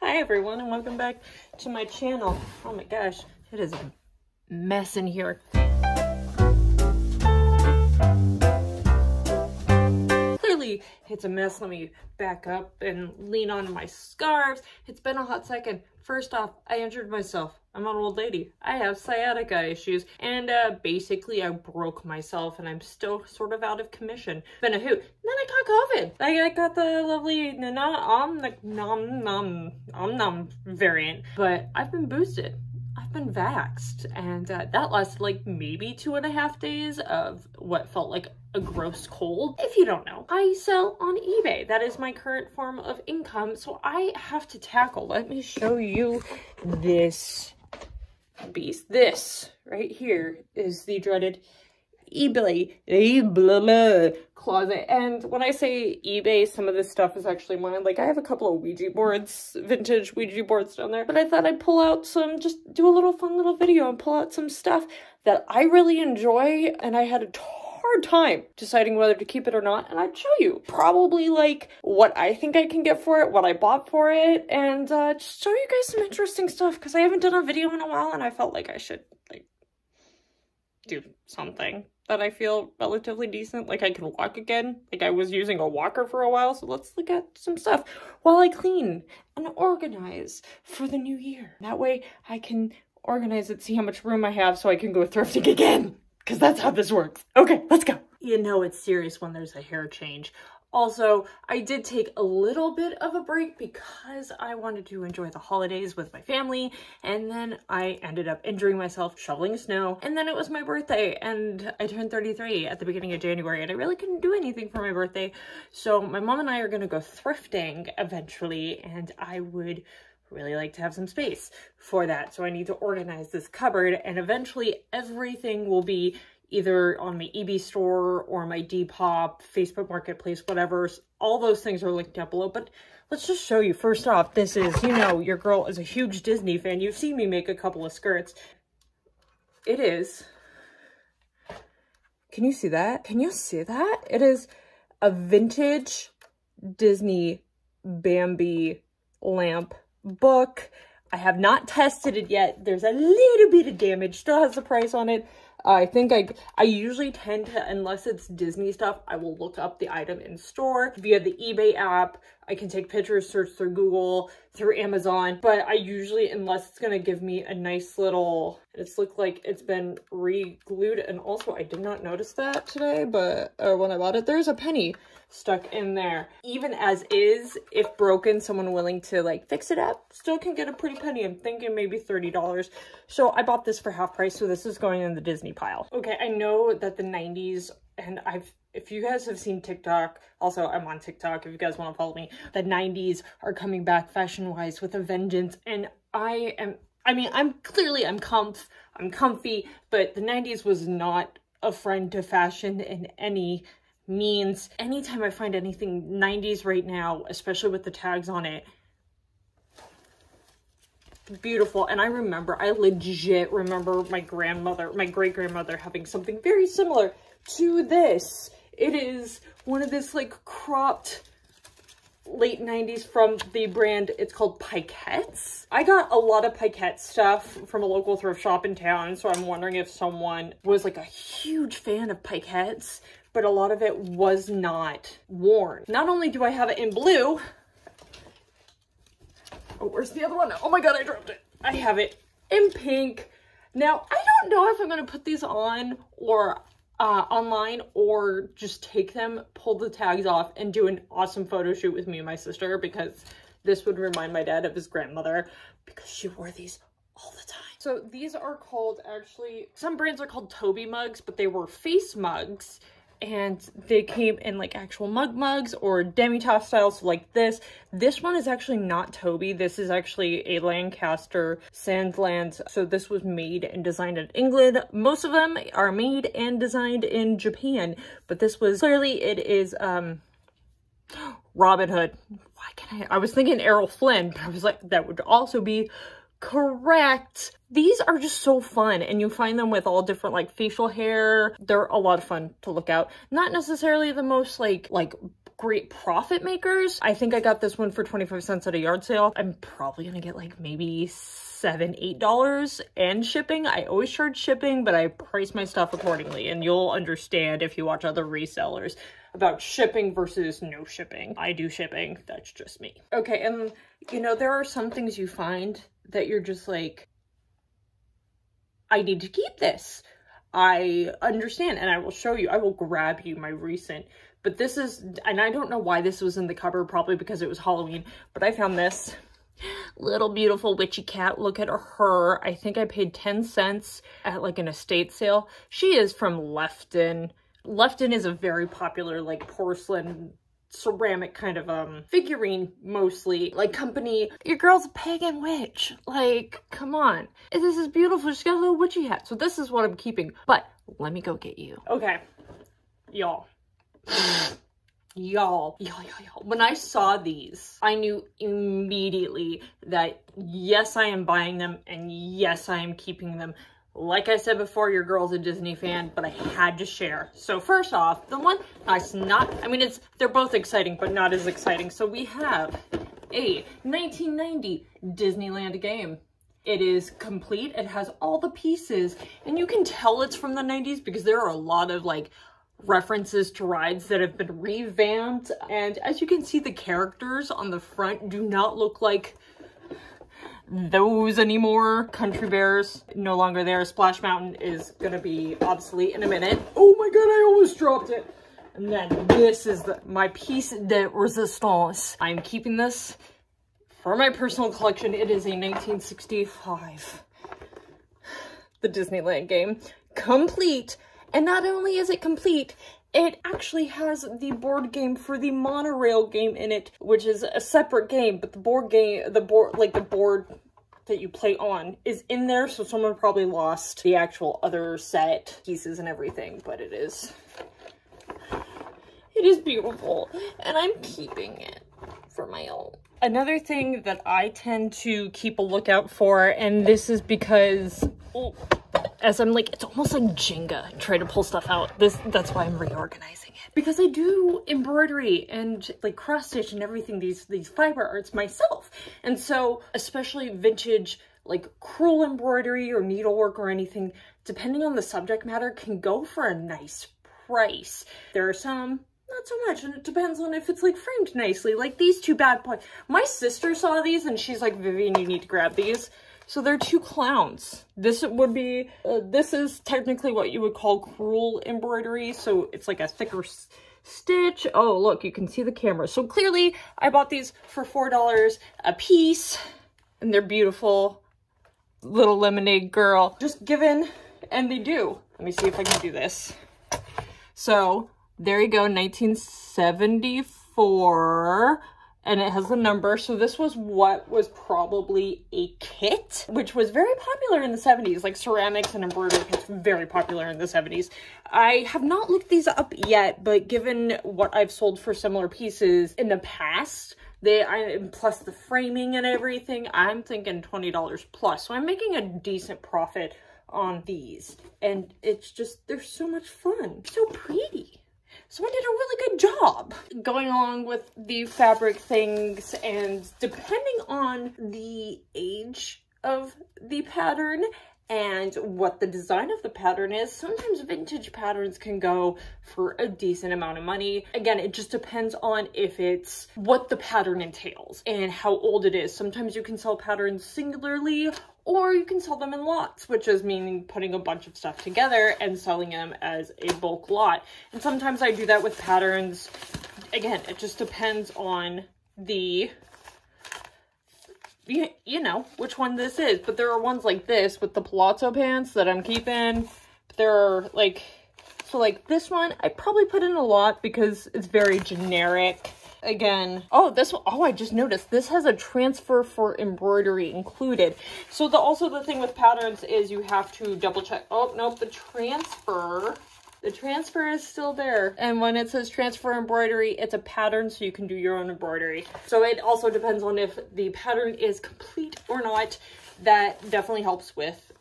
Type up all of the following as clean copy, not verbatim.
Hi everyone and welcome back to my channel. Oh my gosh, it is a mess in here. Clearly it's a mess. Let me back up and lean onto my scarves. It's been a hot second. First off, I injured myself. I'm an old lady. I have sciatica issues and basically I broke myself and I'm still sort of out of commission. Been a hoot. Then I got COVID. I got the lovely nom variant, but I've been boosted. I've been vaxxed, and that lasted like maybe 2.5 days of what felt like a gross cold. If you don't know, I sell on eBay. That is my current form of income, so I have to tackle. Let me show you this beast. This right here is the dreaded eBay closet. And when I say eBay, some of this stuff is actually mine. Like I have a couple of Ouija boards, vintage Ouija boards down there, but I thought I'd pull out some, just do a little fun little video and pull out some stuff that I really enjoy, and I had a hard time deciding whether to keep it or not, and I'd show you probably like what I think I can get for it, what I bought for it, and just show you guys some interesting stuff because I haven't done a video in a while and I felt like I should like do something that I feel relatively decent. Like I can walk again. Like I was using a walker for a while, so let's look at some stuff while I clean and organize for the new year. That way I can organize it, see how much room I have so I can go thrifting again, because that's how this works. Okay, let's go. You know it's serious when there's a hair change. Also, I did take a little bit of a break because I wanted to enjoy the holidays with my family, and then I ended up injuring myself shoveling snow, and then it was my birthday, and I turned 33 at the beginning of January, and I really couldn't do anything for my birthday, so my mom and I are gonna go thrifting eventually, and I would really like to have some space for that, so I need to organize this cupboard, and eventually everything will be either on my eBay store or my Depop, Facebook Marketplace, whatever. All those things are linked down below, but let's just show you. First off, this is, you know, your girl is a huge Disney fan. You've seen me make a couple of skirts. It is, can you see that? Can you see that? It is a vintage Disney Bambi lamp book. I have not tested it yet. There's a little bit of damage, still has the price on it. I think I usually tend to, unless it's Disney stuff, I will look up the item in store via the eBay app. I can take pictures, search through Google, through Amazon, but I usually, unless it's gonna give me a nice little, it's looked like it's been re-glued. And also I did not notice that today, but when I bought it, there's a penny stuck in there. Even as is, if broken, someone willing to like fix it up still can get a pretty penny. I'm thinking maybe $30. So I bought this for half price, so this is going in the Disney pile. Okay, I know that the 90s, and if you guys have seen TikTok, also I'm on TikTok if you guys want to follow me, the 90s are coming back fashion-wise with a vengeance, and I'm comfy, but the 90s was not a friend to fashion in any means. Anytime I find anything 90s right now, especially with the tags on it, beautiful. And I legit remember my great-grandmother having something very similar to this. It is one of this like cropped late 90s from the brand, it's called Pikettes. I got a lot of Pikettes stuff from a local thrift shop in town, so I'm wondering if someone was like a huge fan of Pikettes, but a lot of it was not worn. Not only do I have it in blue, oh, where's the other one? Oh my god, I dropped it. I have it in pink. Now, I don't know if I'm gonna put these on or online, or just take them, pull the tags off, and do an awesome photo shoot with me and my sister, because this would remind my dad of his grandmother, because she wore these all the time. So these are called, actually, some brands are called Toby mugs, but they were face mugs, and they came in like actual mugs or demi-tasse style, so like this. This one is actually not Toby. This is actually a Lancaster Sandlands. So this was made and designed in England. Most of them are made and designed in Japan, but this was, clearly it is Robin Hood. Why can't I was thinking Errol Flynn, but I was like, that would also be correct. These are just so fun, and you find them with all different like facial hair. They're a lot of fun to look out. Not necessarily the most like great profit makers. I think I got this one for 25 cents at a yard sale. I'm probably gonna get like maybe $7, $8 and shipping. I always charge shipping, but I price my stuff accordingly, and you'll understand if you watch other resellers about shipping versus no shipping. I do shipping, that's just me. Okay, and you know, there are some things you find that you're just like, I need to keep this. I understand, and I will show you, I will grab you my recent, but this is, and I don't know why this was in the cupboard, probably because it was Halloween, but I found this little beautiful witchy cat. Look at her. I think I paid 10 cents at like an estate sale. She is from Lefton. Lefton is a very popular like porcelain ceramic kind of figurine, mostly like company. Your girl's a pagan witch, like come on. This is beautiful. She's got a little witchy hat, so this is what I'm keeping, but let me go get you. Okay, y'all, when I saw these, I knew immediately that yes, I am buying them, and yes, I am keeping them. Like I said before, your girl's a Disney fan, but I had to share. So first off, the one, they're both exciting, but not as exciting. So we have a 1990 Disneyland game. It is complete. It has all the pieces, and you can tell it's from the 90s because there are a lot of like references to rides that have been revamped. And as you can see, the characters on the front do not look like those anymore. Country Bears, no longer there. Splash Mountain is gonna be obsolete in a minute. Oh my god, I almost dropped it. And then this is my piece de resistance. I'm keeping this for my personal collection. It is a 1965, the Disneyland game, complete. And not only is it complete, it actually has the board game for the monorail game in it, which is a separate game, but the board that you play on is in there, so someone probably lost the actual other set pieces and everything, but it is beautiful, and I'm keeping it for my own. Another thing that I tend to keep a lookout for, and this is because, as I'm like, it's almost like Jenga, trying to pull stuff out. That's why I'm reorganizing it. Because I do embroidery and like cross stitch and everything, these fiber arts myself. And so, especially vintage, like crewel embroidery or needlework or anything, depending on the subject matter, can go for a nice price. There are some, not so much, and it depends on if it's like framed nicely, like these two bad boys. My sister saw these and she's like, Vivian, you need to grab these. So they're two clowns. This would be, this is technically what you would call crewel embroidery. So it's like a thicker stitch. Oh, look, you can see the camera. So clearly I bought these for $4 a piece, and they're beautiful. Little lemonade girl. Just given, and they do. Let me see if I can do this. So there you go, 1974. And it has the number. So this was what was probably a kit, which was very popular in the 70s. Like ceramics and embroidery kits, very popular in the 70s. I have not looked these up yet, but given what I've sold for similar pieces in the past, plus the framing and everything, I'm thinking $20 plus. So I'm making a decent profit on these. And it's just, they're so much fun. So pretty. So I did a really good job going along with the fabric things, and depending on the age of the pattern and what the design of the pattern is, sometimes vintage patterns can go for a decent amount of money. Again, it just depends on if it's what the pattern entails and how old it is. Sometimes you can sell patterns singularly, or you can sell them in lots, which is meaning putting a bunch of stuff together and selling them as a bulk lot. And sometimes I do that with patterns. Again, it just depends on the, you know, which one this is. But there are ones like this with the palazzo pants that I'm keeping. There are like, so like this one, I probably put in a lot because it's very generic. Again, oh, I just noticed this has a transfer for embroidery included. So also the thing with patterns is you have to double check. Oh, nope, the transfer is still there. And when it says transfer embroidery, it's a pattern, so you can do your own embroidery. So it also depends on if the pattern is complete or not. That definitely helps with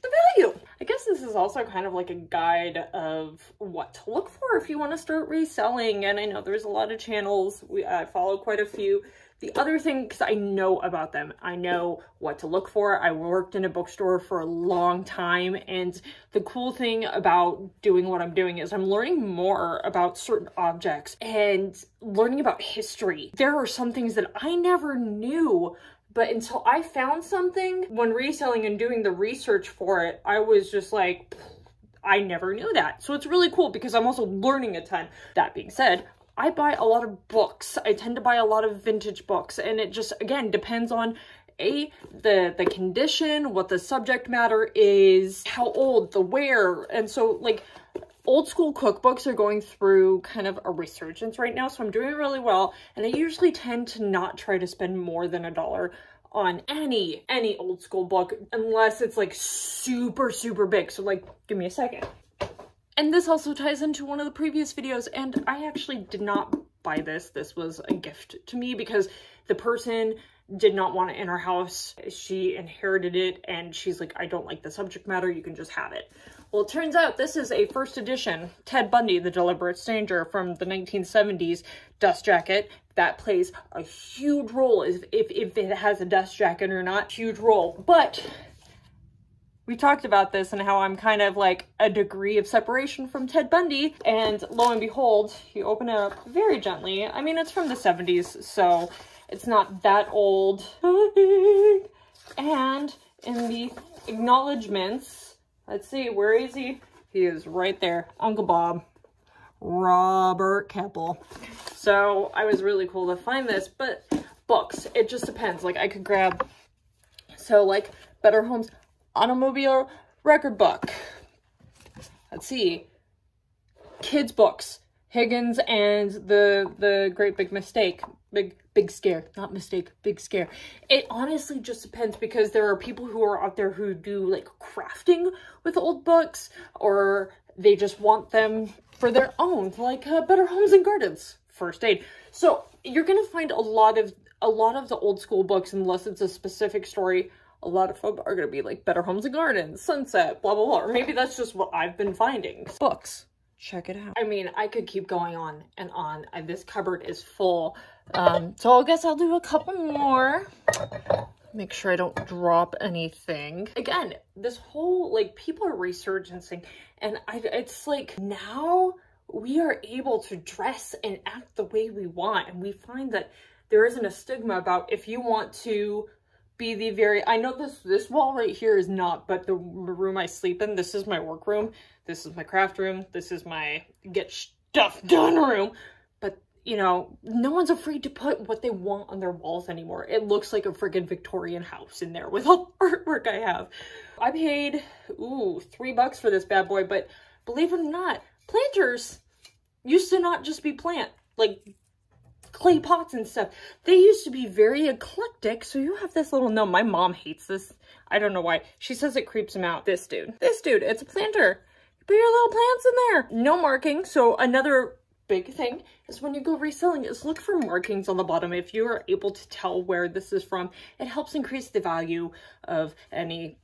the value. I guess this is also kind of like a guide of what to look for if you want to start reselling. And I know there's a lot of channels. I follow quite a few. The other thing, because I know about them, I know what to look for. I worked in a bookstore for a long time, and the cool thing about doing what I'm doing is I'm learning more about certain objects and learning about history. There are some things that I never knew, but until I found something, when reselling and doing the research for it, I was just like, I never knew that. So it's really cool because I'm also learning a ton. That being said, I buy a lot of books. I tend to buy a lot of vintage books, and it just, again, depends on the condition, what the subject matter is, how old, the wear. And so like old school cookbooks are going through kind of a resurgence right now, so I'm doing really well. And I usually tend to not try to spend more than $1 on any old school book unless it's like super big. So like, give me a second. And this also ties into one of the previous videos, and I actually did not buy this. This was a gift to me because the person did not want it in our house. She inherited it, and she's like, I don't like the subject matter, you can just have it. Well, it turns out this is a first edition Ted Bundy, The Deliberate Stranger from the 1970s dust jacket. That plays a huge role if it has a dust jacket or not, huge role. But we talked about this and how I'm kind of like a degree of separation from Ted Bundy, and lo and behold, you open it up very gently. I mean, it's from the 70s, so it's not that old. And in the acknowledgements, let's see, where is he? He is right there, Uncle Bob, Robert Keppel. So I was really cool to find this, but books, it just depends. Like I could grab, so like Better Homes Automobile Record Book. Let's see. Kids books. Higgins and the Great Big Mistake. Big Scare. Not Mistake. Big Scare. It honestly just depends because there are people who are out there who do like crafting with old books, or they just want them for their own, like Better Homes and Gardens. First Aid. So you're gonna find a lot of the old school books, unless it's a specific story. A lot of them are going to be like Better Homes and Gardens, Sunset, blah, blah, blah. Or maybe that's just what I've been finding. Books. Check it out. I mean, I could keep going on and on. This cupboard is full. So I guess I'll do a couple more. Make sure I don't drop anything. Again, this whole, like, people are resurgencing. And it's like, now we are able to dress and act the way we want. And we find that there isn't a stigma about if you want to be the very, I know this wall right here is not, but the room I sleep in, this is my work room, this is my craft room, this is my get stuff done room. But you know, no one's afraid to put what they want on their walls anymore. It looks like a friggin' Victorian house in there with all the artwork I have. I paid, ooh, $3 for this bad boy, but believe it or not, planters used to not just be like clay pots and stuff. They used to be very eclectic. So you have this little, no, my mom hates this. I don't know why. She says it creeps him out. This dude, it's a planter. You put your little plants in there. No marking. So another big thing is when you go reselling is look for markings on the bottom. If you are able to tell where this is from, it helps increase the value of any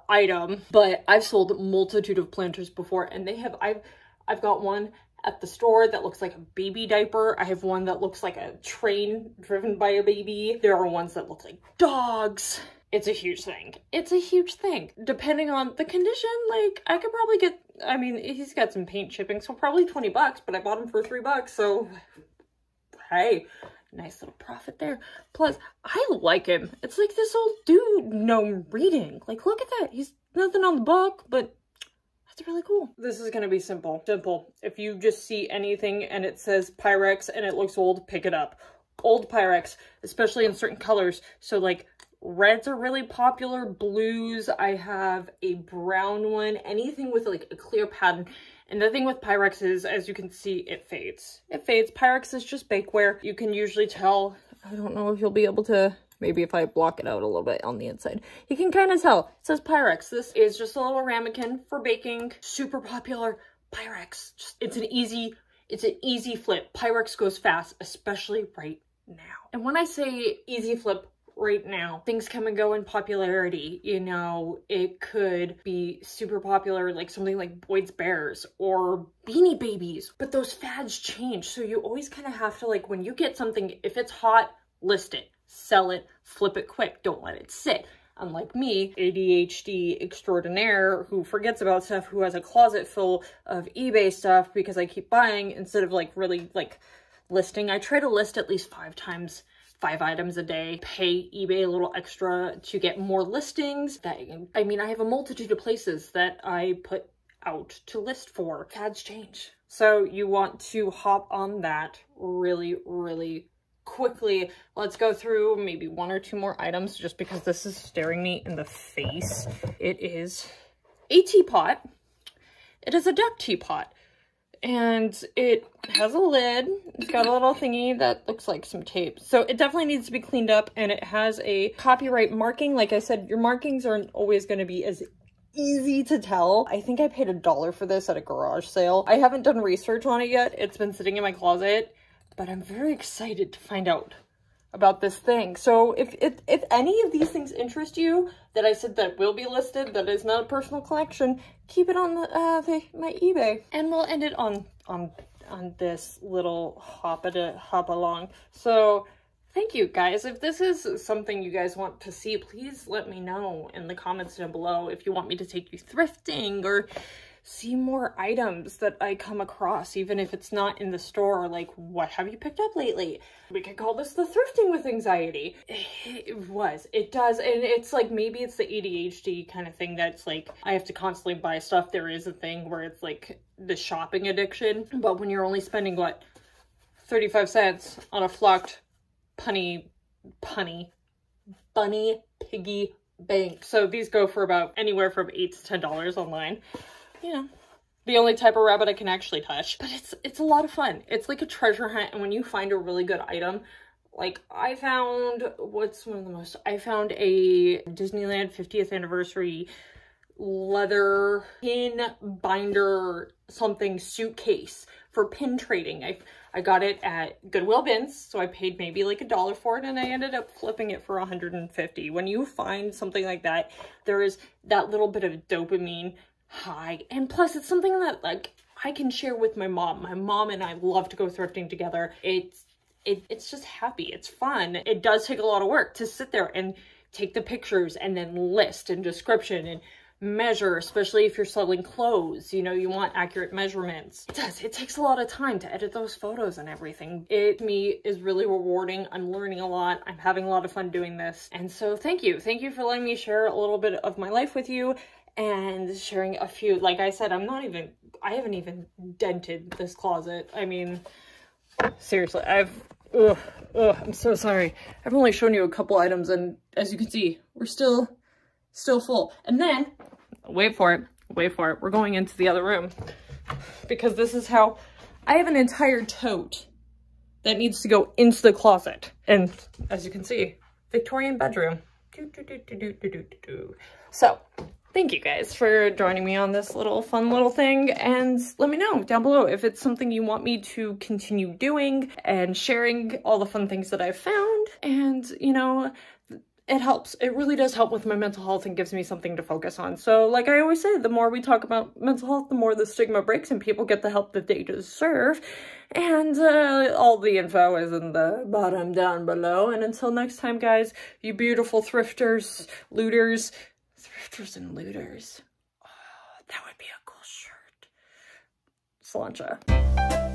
item. But I've sold a multitude of planters before, and they have, I've got one at the store that looks like a baby diaper. I have one that looks like a train driven by a baby. There are ones that look like dogs. It's a huge thing. It's a huge thing. Depending on the condition, like I could probably get, I mean, he's got some paint chipping, so probably 20 bucks, but I bought him for $3, so hey, nice little profit there. Plus, I like him. It's like this old dude, no reading. Like, look at that. He's nothing on the book, but that's really cool. This is gonna be simple. Simple. If you just see anything and it says Pyrex and it looks old, pick it up. Old Pyrex, especially in certain colors. So like reds are really popular, blues. I have a brown one, anything with like a clear pattern. And the thing with Pyrex is, as you can see, it fades. It fades. Pyrex is just bakeware. You can usually tell. I don't know if you'll be able to, maybe if I block it out a little bit on the inside. You can kind of tell. It says Pyrex. This is just a little ramekin for baking. Super popular. Pyrex. It's an easy flip. Pyrex goes fast, especially right now. And when I say easy flip right now. Things come and go in popularity, you know, it could be super popular, like something like Boyd's Bears or Beanie Babies, but those fads change. So you always kind of have to, like, when you get something, if it's hot, list it, sell it, flip it quick, don't let it sit. Unlike me, ADHD extraordinaire, who forgets about stuff, who has a closet full of eBay stuff because I keep buying instead of like really like listing. I try to list at least 5 items a day, pay eBay a little extra to get more listings. I mean, I have a multitude of places that I put out to list for. Fads change. So you want to hop on that really, really quickly. Let's go through maybe 1 or 2 more items just because this is staring me in the face. It is a teapot. It is a duck teapot. And it has a lid. It's got a little thingy that looks like some tape. So it definitely needs to be cleaned up, and it has a copyright marking. Like I said, your markings aren't always going to be as easy to tell. I think I paid $1 for this at a garage sale. I haven't done research on it yet. It's been sitting in my closet, but I'm very excited to find out about this thing. So if any of these things interest you, that I said that will be listed, that is not a personal collection, keep it on my eBay. And we'll end it on this little hop along. So thank you guys. If this is something you guys want to see, please let me know in the comments down below if you want me to take you thrifting or see more items that I come across, even if it's not in the store. Like, what have you picked up lately? We could call this the thrifting with anxiety. It does, and it's like, maybe it's the ADHD kind of thing that's like, I have to constantly buy stuff. There is a thing where it's like the shopping addiction, but when you're only spending, what, 35 cents on a flocked bunny piggy bank. So these go for about anywhere from $8 to $10 online. You know, the only type of rabbit I can actually touch, but it's a lot of fun. It's like a treasure hunt, and when you find a really good item, like I found, I found a Disneyland 50th anniversary leather pin binder something suitcase for pin trading. I got it at Goodwill Bins, so I paid maybe like $1 for it, and I ended up flipping it for $150. When you find something like that, there is that little bit of dopamine high, and plus it's something that like I can share with my mom. My mom and I love to go thrifting together. It's just happy. It's fun. It does take a lot of work to sit there and take the pictures and then list and description and measure, especially if you're selling clothes. You know, you want accurate measurements. It does. It takes a lot of time to edit those photos and everything. It, to me, is really rewarding. I'm learning a lot. I'm having a lot of fun doing this. And so thank you. Thank you for letting me share a little bit of my life with you and sharing a few. Like I said, I haven't even dented this closet. I mean, seriously, I'm so sorry. I've only shown you a couple items, and as you can see, we're still full. And then, wait for it, we're going into the other room, because this is how, I have an entire tote that needs to go into the closet. And as you can see, Victorian bedroom. So, thank you guys for joining me on this fun little thing, and let me know down below if it's something you want me to continue doing and sharing all the fun things that I've found. And, you know, it helps. It really does help with my mental health and gives me something to focus on. So like I always say, the more we talk about mental health, the more the stigma breaks and people get the help that they deserve. And all the info is in the bottom down below. And until next time, guys, you beautiful thrifters, looters, thrifters and looters. Oh, that would be a cool shirt. Cilantro.